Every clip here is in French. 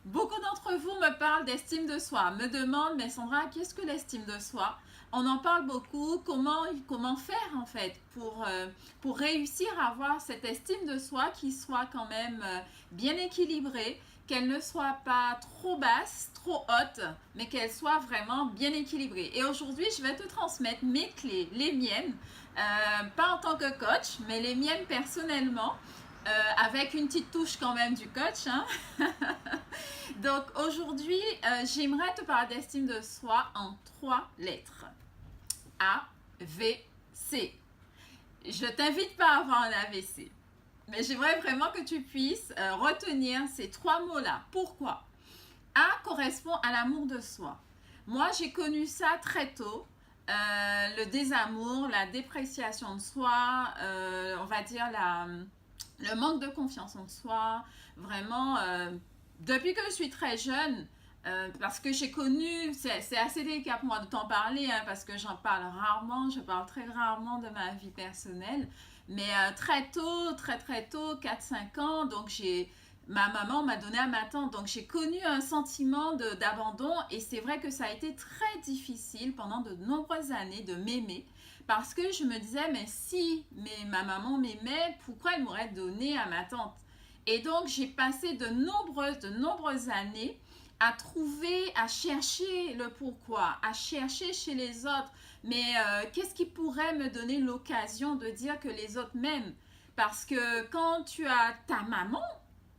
Beaucoup d'entre vous me parlent d'estime de soi, me demandent, mais Sandra, qu'est-ce que l'estime de soi? On en parle beaucoup, comment faire en fait pour réussir à avoir cette estime de soi qui soit quand même bien équilibrée, qu'elle ne soit pas trop basse, trop haute, mais qu'elle soit vraiment bien équilibrée. Et aujourd'hui, je vais te transmettre mes clés, les miennes, pas en tant que coach, mais les miennes personnellement, avec une petite touche quand même du coach, hein. Donc aujourd'hui, j'aimerais te parler d'estime de soi en trois lettres. A, V, C. Je t'invite pas à avoir un AVC, mais j'aimerais vraiment que tu puisses retenir ces trois mots-là. Pourquoi? A correspond à l'amour de soi. Moi, j'ai connu ça très tôt. Le désamour, la dépréciation de soi, on va dire le manque de confiance en soi, vraiment, depuis que je suis très jeune, parce que j'ai connu, c'est assez délicat pour moi de t'en parler, hein, parce que j'en parle rarement, je parle très rarement de ma vie personnelle, mais très tôt, très très tôt, 4 5 ans, donc ma maman m'a donné à ma tante, donc j'ai connu un sentiment d'abandon, et c'est vrai que ça a été très difficile pendant de nombreuses années de m'aimer, parce que je me disais, mais si ma maman m'aimait, pourquoi elle m'aurait donné à ma tante? Et donc, j'ai passé de nombreuses années à trouver, à chercher le pourquoi, à chercher chez les autres. Mais qu'est-ce qui pourrait me donner l'occasion de dire que les autres m'aiment? Parce que quand tu as ta maman,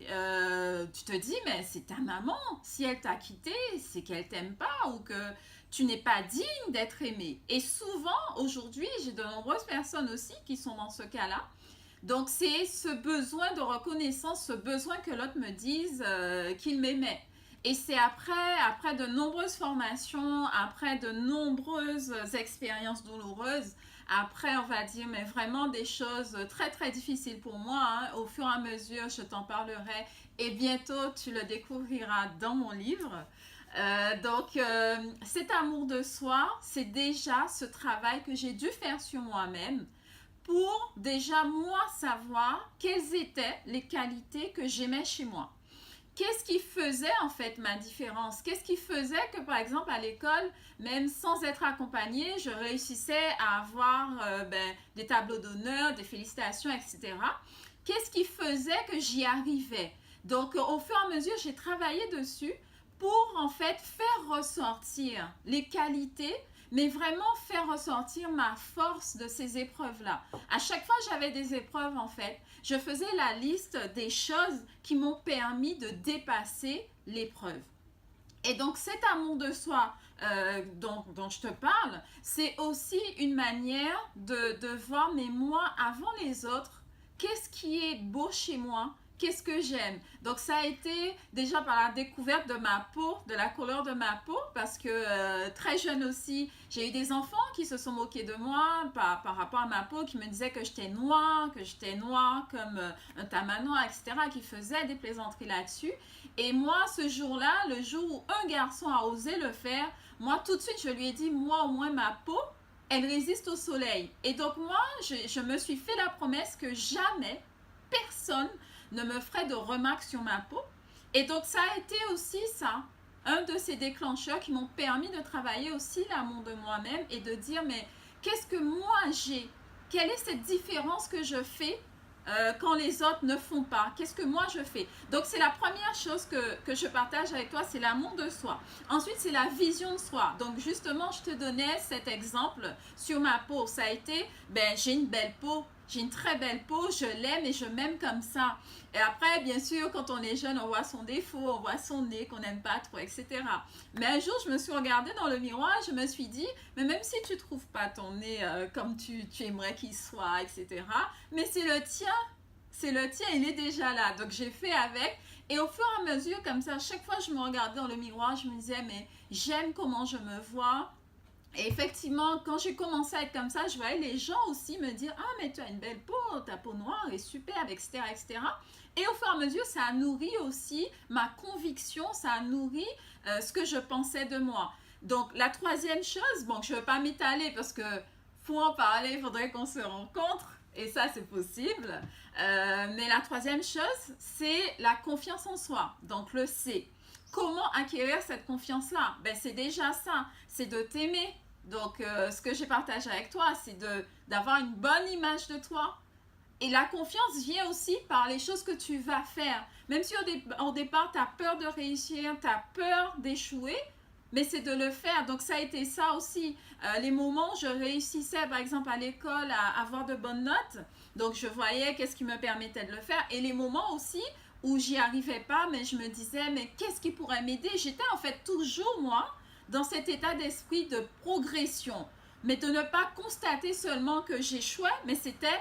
tu te dis, mais c'est ta maman. Si elle t'a quitté, c'est qu'elle t'aime pas ou que tu n'es pas digne d'être aimé. Et souvent, aujourd'hui, j'ai de nombreuses personnes aussi qui sont dans ce cas-là. Donc, c'est ce besoin de reconnaissance, ce besoin que l'autre me dise qu'il m'aimait. Et c'est après de nombreuses formations, après de nombreuses expériences douloureuses, après, on va dire, mais vraiment des choses très, très difficiles pour moi, hein. Au fur et à mesure, je t'en parlerai et bientôt, tu le découvriras dans mon livre. Cet amour de soi, c'est déjà ce travail que j'ai dû faire sur moi-même pour déjà moi savoir quelles étaient les qualités que j'aimais chez moi. Qu'est-ce qui faisait en fait ma différence? Qu'est-ce qui faisait que par exemple à l'école, même sans être accompagnée, je réussissais à avoir des tableaux d'honneur, des félicitations, etc. Qu'est-ce qui faisait que j'y arrivais? Donc au fur et à mesure, j'ai travaillé dessus pour en fait faire ressortir les qualités, mais vraiment faire ressortir ma force de ces épreuves-là. À chaque fois que j'avais des épreuves, en fait, je faisais la liste des choses qui m'ont permis de dépasser l'épreuve. Et donc cet amour de soi dont je te parle, c'est aussi une manière de voir, mais moi, avant les autres, qu'est-ce qui est beau chez moi? Qu'est-ce que j'aime? Donc ça a été déjà par la découverte de ma peau, de la couleur de ma peau, parce que très jeune aussi, j'ai eu des enfants qui se sont moqués de moi par rapport à ma peau, qui me disaient que j'étais noire comme un tamanoir, etc., qui faisaient des plaisanteries là-dessus. Et moi, ce jour-là, le jour où un garçon a osé le faire, moi, tout de suite, je lui ai dit, moi, au moins, ma peau, elle résiste au soleil. Et donc, moi, je me suis fait la promesse que jamais personne ne me ferait de remarques sur ma peau. Et donc, ça a été aussi ça, un de ces déclencheurs qui m'ont permis de travailler aussi l'amour de moi-même et de dire, mais qu'est-ce que moi j'ai? Quelle est cette différence que je fais quand les autres ne font pas? Qu'est-ce que moi je fais? Donc c'est la première chose que je partage avec toi, c'est l'amour de soi. Ensuite, c'est la vision de soi. Donc justement, je te donnais cet exemple sur ma peau. Ça a été, j'ai une belle peau, j'ai une très belle peau, je l'aime et je m'aime comme ça. Et après, bien sûr, quand on est jeune, on voit son défaut, on voit son nez qu'on n'aime pas trop, etc. Mais un jour, je me suis regardée dans le miroir, je me suis dit, mais même si tu ne trouves pas ton nez comme tu aimerais qu'il soit, etc., mais c'est le tien, il est déjà là. Donc j'ai fait avec. Et au fur et à mesure, comme ça, chaque fois que je me regardais dans le miroir, je me disais, mais j'aime comment je me vois. Et effectivement, quand j'ai commencé à être comme ça, je voyais les gens aussi me dire, ah, mais tu as une belle peau, ta peau noire est superbe, etc., etc. Et au fur et à mesure, ça a nourri aussi ma conviction, ça a nourri ce que je pensais de moi. Donc, la troisième chose, bon, je ne veux pas m'étaler parce que pour en parler, il faudrait qu'on se rencontre. Et ça, c'est possible. Mais la troisième chose, c'est la confiance en soi. Donc, le C. Comment acquérir cette confiance-là? Ben, c'est déjà ça, c'est de t'aimer. Donc, ce que j'ai partagé avec toi, c'est d'avoir une bonne image de toi. Et la confiance vient aussi par les choses que tu vas faire. Même si au départ, tu as peur de réussir, tu as peur d'échouer, mais c'est de le faire. Donc, ça a été ça aussi. Les moments où je réussissais, par exemple, à l'école, à avoir de bonnes notes, donc je voyais qu'est-ce qui me permettait de le faire. Et les moments aussi où j'y arrivais pas, mais je me disais, mais qu'est-ce qui pourrait m'aider? J'étais en fait toujours, moi, dans cet état d'esprit de progression. Mais de ne pas constater seulement que j'échouais, mais c'était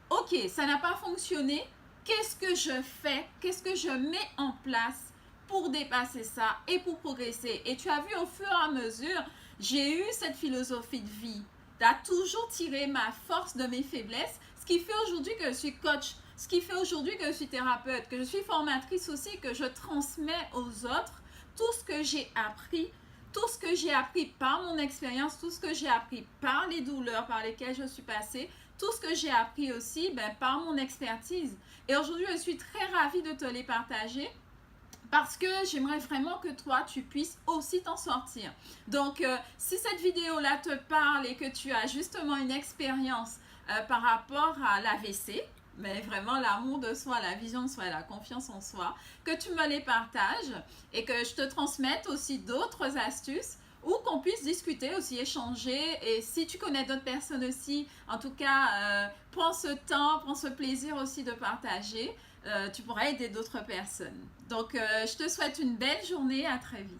ok, ça n'a pas fonctionné, qu'est-ce que je fais, qu'est-ce que je mets en place pour dépasser ça et pour progresser. Et tu as vu au fur et à mesure, j'ai eu cette philosophie de vie, d'à toujours tirer ma force de mes faiblesses, ce qui fait aujourd'hui que je suis coach, ce qui fait aujourd'hui que je suis thérapeute, que je suis formatrice aussi, que je transmets aux autres tout ce que j'ai appris, tout ce que j'ai appris par mon expérience, tout ce que j'ai appris par les douleurs par lesquelles je suis passée, tout ce que j'ai appris aussi par mon expertise. Et aujourd'hui, je suis très ravie de te les partager parce que j'aimerais vraiment que toi, tu puisses aussi t'en sortir. Donc, si cette vidéo-là te parle et que tu as justement une expérience par rapport à l'AVC, mais vraiment l'amour de soi, la vision de soi, la confiance en soi, que tu me les partages et que je te transmette aussi d'autres astuces ou qu'on puisse discuter aussi, échanger. Et si tu connais d'autres personnes aussi, en tout cas, prends ce temps, prends ce plaisir aussi de partager. Tu pourras aider d'autres personnes. Donc, je te souhaite une belle journée. À très vite.